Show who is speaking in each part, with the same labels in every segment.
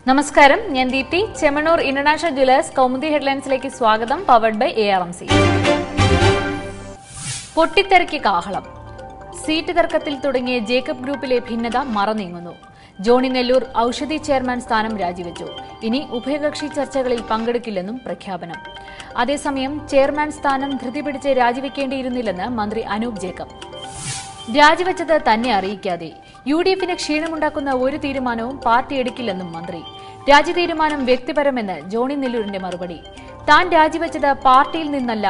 Speaker 1: നമസ്കാരം, ഞാൻ Deepthi. Chemmanur international jewellers Kaumudi ഹെഡ്ലൈൻസിലേക്ക് സ്വാഗതം. Powered by ARMC. പൊട്ടിത്തെറിക്ക് കാഹളം. സീറ്റ് തർക്കത്തിൽ തുടങ്ങിയ ജേക്കബ് ഗ്രൂപ്പിലെ ഭിന്നത മറനീങ്ങുന്നു. ജോണി നെല്ലൂർ ഔഷധി ചെയർമാൻ സ്ഥാനം രാജിവെച്ചു. ഇനി ഉഭയകക്ഷി ചർച്ചകളിൽ പങ്കെടുക്കില്ലെന്നും പ്രഖ്യാപനം. അതേസമയം ചെയർമാൻ സ്ഥാനം ധൃതി പിടിച്ച് രാജിവെക്കേണ്ടിയിരുന്നില്ലെന്ന് മന്ത്രി അനൂപ് ജേക്കബ്. രാജിവെച്ചത് തന്നെ അറിയിക്കാതെ UDF-ന് ക്ഷീണമുണ്ടാക്കുന്ന ഒരു തീരുമാനവും പാർട്ടി എടുക്കില്ലെന്നും മന്ത്രി. രാജി തീരുമാനം വ്യക്തിപരമെന്ന് ജോണി നെല്ലൂരിന്റെ മറുപടി. താൻ രാജിവെച്ചത് പാർട്ടിയിൽ നിന്നല്ല,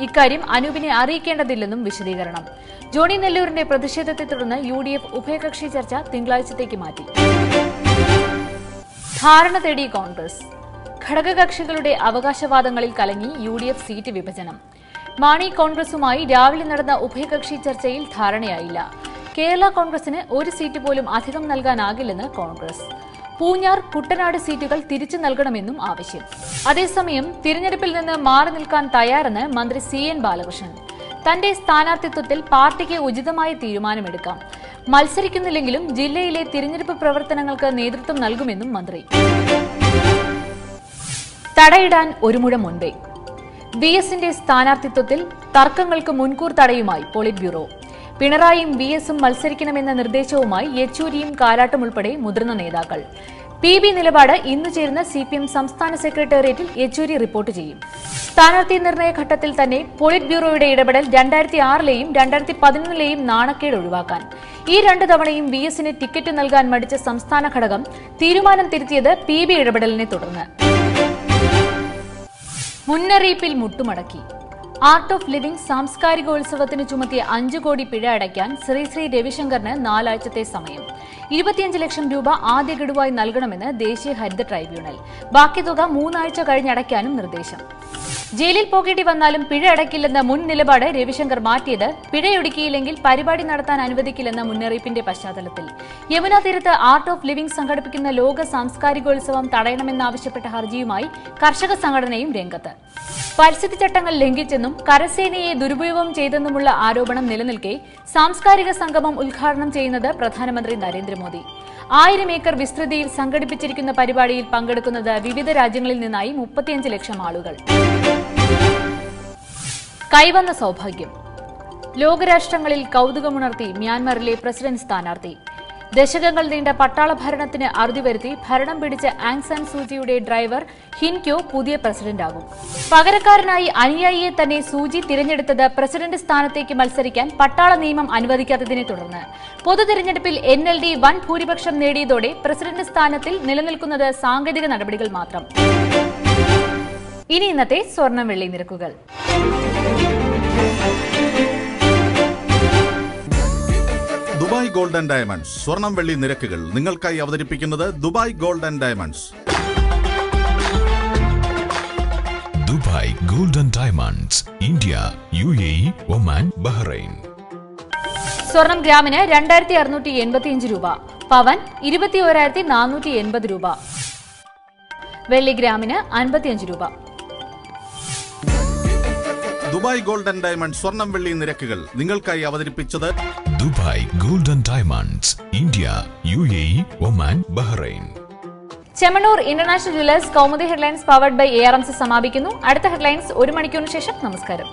Speaker 1: ഇക്കാര്യം അനൂപിനെ അറിയിക്കേണ്ടതില്ലെന്നും വിശദീകരണം. ജോണി നെല്ലൂരിന്റെ പ്രതിഷേധത്തെ തുടർന്ന് UDF ഉഭയകക്ഷി ചർച്ച തിങ്കളാഴ്ചത്തേക്ക് മാറ്റി. ധാരണ തേടി കോൺഗ്രസ്. ഘടകകക്ഷികളുടെ അവകാശവാദങ്ങളിൽ കലങ്ങി UDF സീറ്റ് വിഭജനം. മാണി കോൺഗ്രസുമായി രാവിലെ നടന്ന ഉഭയകക്ഷി ചർച്ചയിൽ ധാരണയായില്ല. കേരള കോൺഗ്രസിന് ഒരു സീറ്റ് പോലും അധികം നൽകാനാകില്ലെന്ന് കോൺഗ്രസ്. പൂഞ്ഞാർ, കുട്ടനാട് സീറ്റുകൾ തിരിച്ചു നൽകണമെന്നും ആവശ്യം. അതേസമയം തിരഞ്ഞെടുപ്പിൽ നിന്ന് മാറി നിൽക്കാൻ തയ്യാറെന്ന് മന്ത്രി CN ബാലകൃഷ്ണൻ. തന്റെ സ്ഥാനാർത്ഥിത്വത്തിൽ പാർട്ടിക്ക് ഉചിതമായ തീരുമാനമെടുക്കാം. മത്സരിക്കുന്നില്ലെങ്കിലും ജില്ലയിലെ തിരഞ്ഞെടുപ്പ് പ്രവർത്തനങ്ങൾക്ക് നേതൃത്വം നൽകുമെന്നും മന്ത്രി. തടയിടാൻ ഒരു മുഴം മുൻപേ. VS-ന്റെ സ്ഥാനാർത്ഥിത്വത്തിൽ തർക്കങ്ങൾക്ക് മുൻകൂർ തടയുമായി പോളിറ്റ് ബ്യൂറോ. പിണറായിയും VS-ഉം മത്സരിക്കണമെന്ന നിർദ്ദേശവുമായി യെച്ചൂരിയും കാരാട്ടും ഉൾപ്പെടെ മുതിർന്ന നേതാക്കൾ. PB നിലപാട് ഇന്ന് ചേരുന്ന CPM സംസ്ഥാന സെക്രട്ടേറിയറ്റിൽ യെച്ചൂരി റിപ്പോർട്ട് ചെയ്യും. സ്ഥാനാർത്ഥി നിർണയ ഘട്ടത്തിൽ തന്നെ പോളിറ്റ് ബ്യൂറോയുടെ ഇടപെടൽ 2006-ലെയും 2011-ലെയും നാണക്കേട് ഒഴിവാക്കാൻ. ഈ രണ്ടു തവണയും VS-ന് ടിക്കറ്റ് നൽകാൻ മടിച്ച സംസ്ഥാന ഘടകം തീരുമാനം തിരുത്തിയത് PB ഇടപെടലിനെ തുടർന്ന്. മുന്നറിയിപ്പിൽ മുട്ടുമടക്കി. ആർട്ട് ഓഫ് ലിവിംഗ് സാംസ്കാരികോത്സവത്തിന് ചുമത്തിയ 5 കോടി പിഴ അടയ്ക്കാൻ ശ്രീ രവിശങ്കറിന് 4 ആഴ്ചത്തെ സമയം. 25 ലക്ഷം രൂപ ആദ്യ ഗഡുവായി നൽകണമെന്ന് ദേശീയ ഹരിത ട്രൈബ്യൂണൽ. ബാക്കി തുക 3 ആഴ്ച കഴിഞ്ഞടയ്ക്കാനും നിർദ്ദേശം. ജയിലിൽ പോകേണ്ടി വന്നാലും പിഴ അടയ്ക്കില്ലെന്ന മുൻ നിലപാട് രവിശങ്കർ മാറ്റിയത് പിഴയൊടുക്കിയില്ലെങ്കിൽ പരിപാടി നടത്താൻ അനുവദിക്കില്ലെന്ന മുന്നറിയിപ്പിന്റെ പശ്ചാത്തലത്തിൽ. യമുനാ തീരത്ത് ആർട്ട് ഓഫ് ലിവിംഗ് സംഘടിപ്പിക്കുന്ന ലോക സാംസ്കാരികോത്സവം തടയണമെന്നാവശ്യപ്പെട്ട ഹർജിയുമായി കർഷക സംഘടനയും രംഗത്ത്. പരിസ്ഥിതി ചട്ടങ്ങൾ ലംഘിച്ചെന്നും കരസേനയെ ദുരുപയോഗം ചെയ്തെന്നുമുള്ള ആരോപണം നിലനിൽക്കെ സാംസ്കാരിക സംഗമം ഉദ്ഘാടനം ചെയ്യുന്നത് പ്രധാനമന്ത്രി നരേന്ദ്രമോദി. 1000 ഏക്കർ വിസ്തൃതിയിൽ സംഘടിപ്പിച്ചിരിക്കുന്ന പരിപാടിയിൽ പങ്കെടുക്കുന്നത് വിവിധ രാജ്യങ്ങളിൽ നിന്നായി 35 ലക്ഷം ആളുകൾ. കൈവന്ന സൗഭാഗ്യം. ലോകരാഷ്ട്രങ്ങളിൽ കൗതുകമുണർത്തി മ്യാൻമറിലെ പ്രസിഡന്റ് സ്ഥാനാർത്ഥി. ദശകങ്ങൾ നീണ്ട പട്ടാള ഭരണത്തിന് അറുതി വരുത്തി ഭരണം പിടിച്ച ആങ് സാൻ സൂചിയുടെ ഡ്രൈവർ ഹിൻക്യോ പുതിയ പ്രസിഡന്റാകും. പകരക്കാരനായി അനുയായിയെ തന്നെ സൂചി തിരഞ്ഞെടുത്തത് പ്രസിഡന്റ് സ്ഥാനത്തേക്ക് മത്സരിക്കാൻ പട്ടാള നിയമം അനുവദിക്കാത്തതിനെ തുടർന്ന്. പൊതു തിരഞ്ഞെടുപ്പിൽ NLD വൻ ഭൂരിപക്ഷം നേടിയതോടെ പ്രസിഡന്റ് സ്ഥാനത്തിൽ നിലനിൽക്കുന്നത് സാങ്കേതിക നടപടികൾ മാത്രം. ഇനി ഇന്നത്തെ സ്വർണം വെള്ളി നിരക്കുകൾ.
Speaker 2: ദുബായ് ഗോൾഡ് ആൻഡ് ഡയമണ്ട്സ് സ്വർണം വെള്ളി നിരക്കുകൾ നിങ്ങൾക്കായി അവതരിപ്പിക്കുന്നത് Dubai gold and diamonds.
Speaker 3: Dubai gold and diamonds, India, UAE, Oman, Bahrain.
Speaker 1: സ്വർണം ഗ്രാമിന് 2685 രൂപ, പവൻ 21,480 രൂപ, വെള്ളി ഗ്രാമിന് 55 രൂപ.
Speaker 2: ദുബായ് ഗോൾഡ് ആൻഡ് ഡയമണ്ട്സ് സ്വർണം വെള്ളി നിരക്കുകൾ നിങ്ങൾക്കായി അവതരിപ്പിച്ചത്
Speaker 3: Dubai gold and diamonds, India, UAE, Oman, Bahrain.
Speaker 1: Chemmanur international jewellers Kaumudi headlines powered by ARMC സമാപിക്കുന്നു. അടുത്ത ഹെഡ്ലൈൻസ് 1 മണിക്കൂറിന് ശേഷം. നമസ്കാരം.